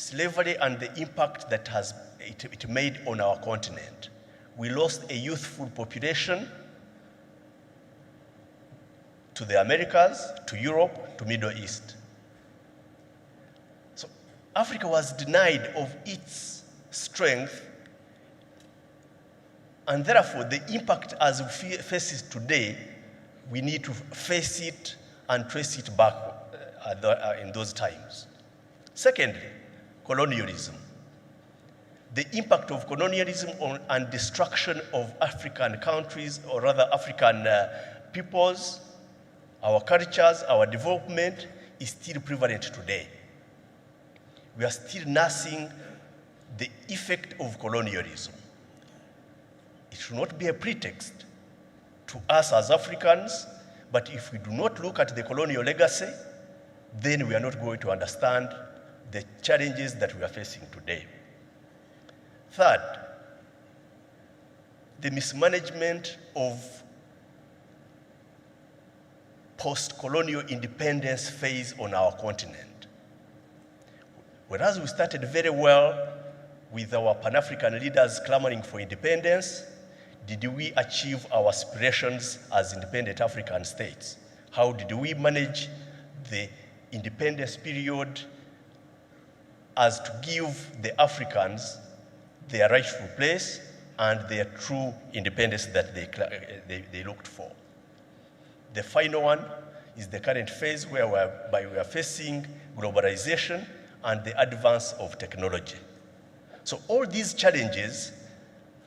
slavery and the impact that it made on our continent. We lost a youthful population to the Americas, to Europe, to Middle East. So Africa was denied of its strength, and therefore the impact as we face it today, we need to face it and trace it back in those times. Secondly, colonialism. The impact of colonialism on and destruction of African countries, or rather African peoples, our cultures, our development is still prevalent today. We are still nursing the effect of colonialism. It should not be a pretext to us as Africans, but if we do not look at the colonial legacy, then we are not going to understand the challenges that we are facing today. Third, the mismanagement of post-colonial independence phase on our continent. Whereas we started very well with our Pan-African leaders clamoring for independence, did we achieve our aspirations as independent African states? How did we manage the independence period as to give the Africans their rightful place and their true independence that they looked for? The final one is the current phase whereby we are facing globalization and the advance of technology. So all these challenges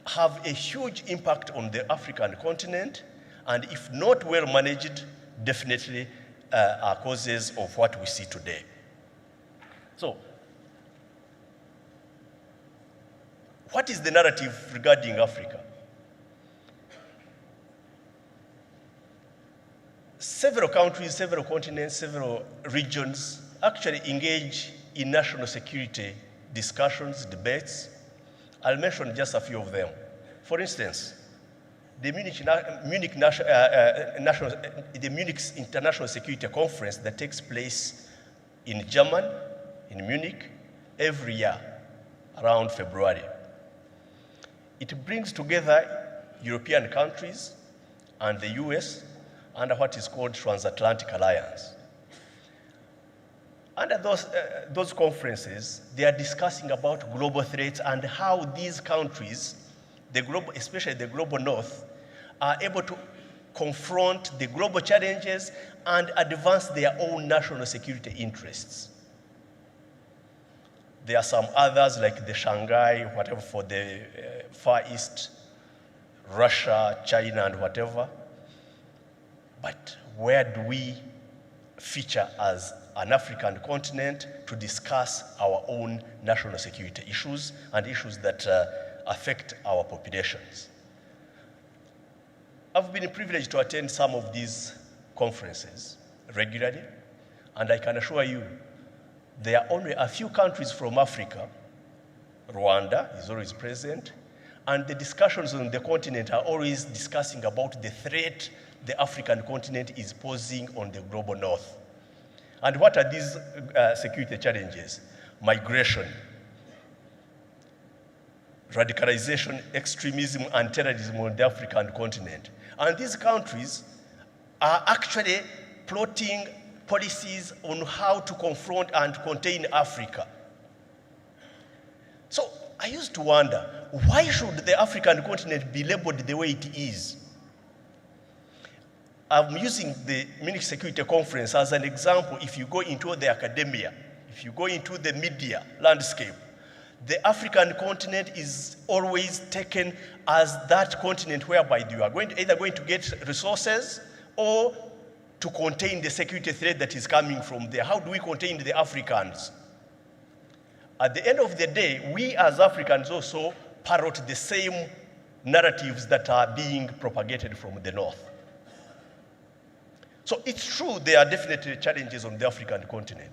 have a huge impact on the African continent, and if not well managed, definitely are causes of what we see today. So, what is the narrative regarding Africa? Several countries, several continents, several regions actually engage in national security discussions, debates. I'll mention just a few of them. For instance, the Munich International Security Conference that takes place in Germany, in Munich, every year around February. It brings together European countries and the US under what is called Transatlantic Alliance. Under those conferences, they are discussing about global threats and how these countries, especially the global north, are able to confront the global challenges and advance their own national security interests. There are some others like the Shanghai, whatever, for the Far East, Russia, China, and whatever. But where do we feature as an African continent to discuss our own national security issues and issues that affect our populations? I've been privileged to attend some of these conferences regularly, and I can assure you there are only a few countries from Africa. Rwanda is always present, and the discussions on the continent are always discussing about the threat the African continent is posing on the global north. And what are these security challenges? Migration, radicalization, extremism, and terrorism on the African continent. And these countries are actually plotting policies on how to confront and contain Africa. So I used to wonder, why should the African continent be labeled the way it is? I'm using the Munich Security Conference as an example. If you go into the academia, if you go into the media landscape, the African continent is always taken as that continent whereby you are either going to get resources or to contain the security threat that is coming from there. How do we contain the Africans? At the end of the day, we as Africans also parrot the same narratives that are being propagated from the north. So it's true there are definitely challenges on the African continent.